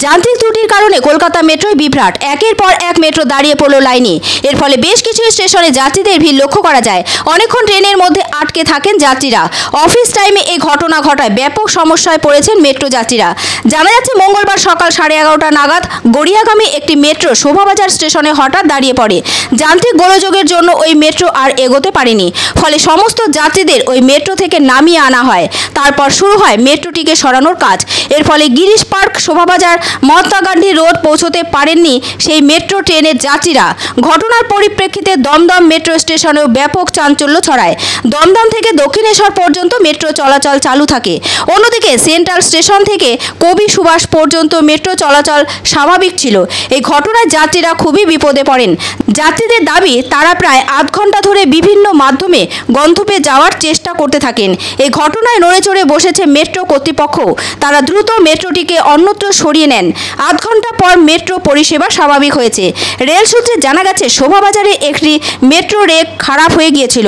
যান্ত্রিক ত্রুটির কারণে কলকাতা মেট্রোয় বিভ্রাট, একের পর এক মেট্রো দাঁড়িয়ে পড়ল লাইনে। এর ফলে বেশ কিছু স্টেশনে যাত্রীদের ভিড় লক্ষ্য করা যায়। অনেকক্ষণ ট্রেনের মধ্যে আটকে থাকেন যাত্রীরা। অফিস টাইমে এই ঘটনা ঘটায় ব্যাপক সমস্যায় পড়েছেন মেট্রো যাত্রীরা। জানা যাচ্ছে, মঙ্গলবার সকাল 11:30 নাগাদ গড়িয়াগামী একটি মেট্রো শোভাবাজার স্টেশনে হঠাৎ দাঁড়িয়ে পড়ে। যান্ত্রিক গোলযোগের জন্য ওই মেট্রো আর এগোতে পারেনি। ফলে সমস্ত যাত্রীদের ওই মেট্রো থেকে নামিয়ে আনা হয়। তারপর শুরু হয় মেট্রোটিকে সরানোর কাজ। এর ফলে গিরিশ পার্ক, শোভাবাজার, মহাত্মা গান্ধী রোড পৌঁছতে পারেননি সেই মেট্রো ট্রেনের যাত্রীরা। ঘটনার পরিপ্রেক্ষিতে দমদম মেট্রো স্টেশনেও ব্যাপক চাঞ্চল্য ছড়ায়। দমদম থেকে দক্ষিণেশ্বর পর্যন্ত মেট্রো চলাচল চালু থাকে। অন্যদিকে সেন্ট্রাল স্টেশন থেকে কবি সুভাষ পর্যন্ত মেট্রো চলাচল স্বাভাবিক ছিল। এই ঘটনায় যাত্রীরা খুবই বিপদে পড়েন। যাত্রীদের দাবি, তারা প্রায় আধ ঘন্টা ধরে বিভিন্ন মাধ্যমে গন্তব্যে যাওয়ার চেষ্টা করতে থাকেন। এই ঘটনায় নড়েচড়ে বসেছে মেট্রো কর্তৃপক্ষ। তারা দ্রুত মেট্রোটিকে অন্যত্র সরিয়ে নেন। আধ ঘন্টা পর মেট্রো পরিষেবা স্বাভাবিক হয়েছে। রেল সূত্রে জানা গেছে, শোভাবাজারে একটি মেট্রো রেক খারাপ হয়ে গিয়েছিল।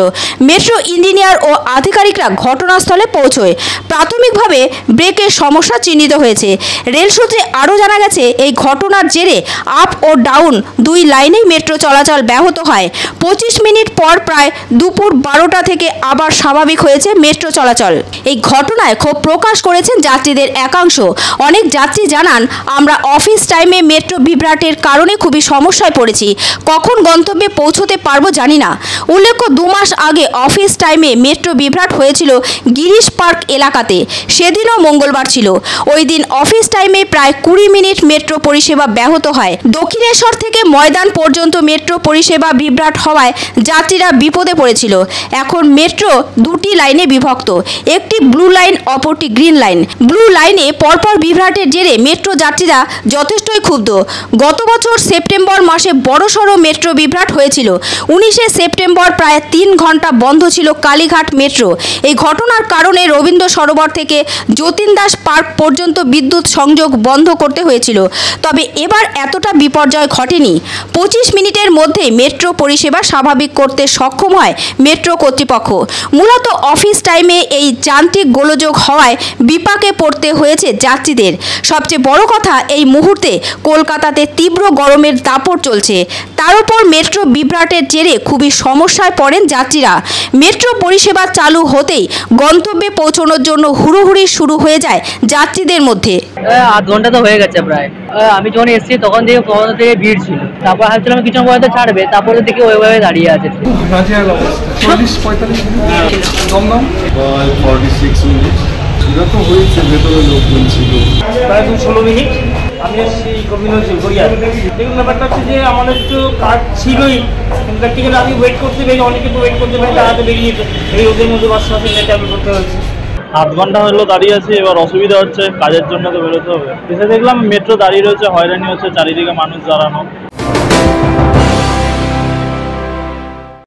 মেট্রো ইঞ্জিনিয়ার ও আধিকারিকরা ঘটনাস্থলে পৌঁছয়। প্রাথমিকভাবে ব্রেকের সমস্যা চিহ্নিত হয়েছে। রেল সূত্রে আরও জানা গেছে, এই ঘটনার জেরে আপ ও ডাউন দুই লাইনেই মেট্রো চলাচল ব্যাহত হয়। 25 মিনিট পর প্রায় দুপুর 12টা থেকে আবার স্বাভাবিক হয়েছে মেট্রো চলাচল। এই ঘটনায় ক্ষোভ প্রকাশ করেছেন যাত্রীদের একাংশ। অনেক যাত্রী জানান, আমরা অফিস টাইমে মেট্রো বিভ্রাটের কারণে খুবই সমস্যায় পড়েছি। কখন গন্তব্যে পৌঁছতে পারবো জানি না। উল্লেখ্য, 2 মাস আগে অফিস টাইমে মেট্রো বিভ্রাট হয়েছিল গিরিশ পার্ক এলাকাতে। সেদিনও মঙ্গলবার ছিল। ওই দিন অফিস টাইমে প্রায় 20 মিনিট মেট্রো পরিষেবা ব্যাহত হয়। দক্ষিণেশ্বর থেকে ময়দান পর্যন্ত মেট্রো পরিষেবা বিভ্রাট হওয়ায় যাত্রীরা বিপদে পড়েছিল। এখন মেট্রো দুটি লাইনে বিভক্ত, একটি ব্লু লাইন, অপরটি গ্রিন লাইন। ব্লু লাইনে পরপর বিভ্রাটের জেরে মেট্রো যাত্রীরা যথেষ্টই ক্ষুব্ধ। গত বছর সেপ্টেম্বর মাসে বড়সড় মেট্রো বিভ্রাট হয়েছিল। 19শে সেপ্টেম্বর প্রায় 3 ঘন্টা বন্ধ ছিল কালীঘাট মেট্রো। এই ঘটনার কারণে রবীন্দ্র সরোবর থেকে যতীন দাস পার্ক পর্যন্ত বিদ্যুৎ সংযোগ বন্ধ করতে হয়েছিল। তবে এবার এতটা বিপর্যয় ঘটেনি। 25 মিনিটের মধ্যে মেট্রো পরিষেবা স্বাভাবিক করতে সক্ষম হয় মেট্রো কর্তৃপক্ষ। মূলত অফিস টাইমে এই যান্ত্রিক গোলযোগ হওয়ায় বিপাকে পড়তে হয়েছে যাত্রীদের। সবচেয়ে বড় কথা, এই মুহূর্তে কলকাতাতে তীব্র গরমের দাপট চলছে। তার উপর মেট্রো বিভ্রাটের জেরে খুবই সমস্যায় পড়েন যাত্রীরা। মেট্রো পরিষেবা চালু হতেই গন্তব্যে পৌঁছানোর জন্য হুড়োহুড়ি শুরু হয়ে যায় যাত্রীদের মধ্যে। আধ ঘন্টা তো হয়ে গেছে প্রায়। আমি যখন এসেছি তখন থেকে ভিড় ছিল। তারপর ভাবছিলাম কিছু পয়সা ছাড়বে, তারপরে দেখি ওইভাবে দাঁড়িয়ে আছে। 40-45 মিনিট দমদম 46 মিনিট এটা তো হয়েছে, ভেতরে লোকজন ছিল প্রায় 16 মিনিট। আমি এসেছি গোবিন্দগঞ্জ গড়িয়া। দেখুন, ব্যাপারটা হচ্ছে যে আমাদের তো কার্ড ছিলই, প্র্যাকটিক্যালি আমি ওয়েট করতে পারি, অনেকে তো ওয়েট করতে পারি, তাড়াতে বেরিয়ে যেত। এই ওদের মধ্যে বাস সাথে ট্রাভেল করতে হয়েছে। আধ ঘন্টা হলো দাঁড়িয়ে আছি। এবার অসুবিধা হচ্ছে, কাজের জন্য তো বেরোতে হবে। এসে দেখলাম মেট্রো দাঁড়িয়ে রয়েছে, হয়রানি হচ্ছে, চারিদিকে মানুষ দাঁড়ানো।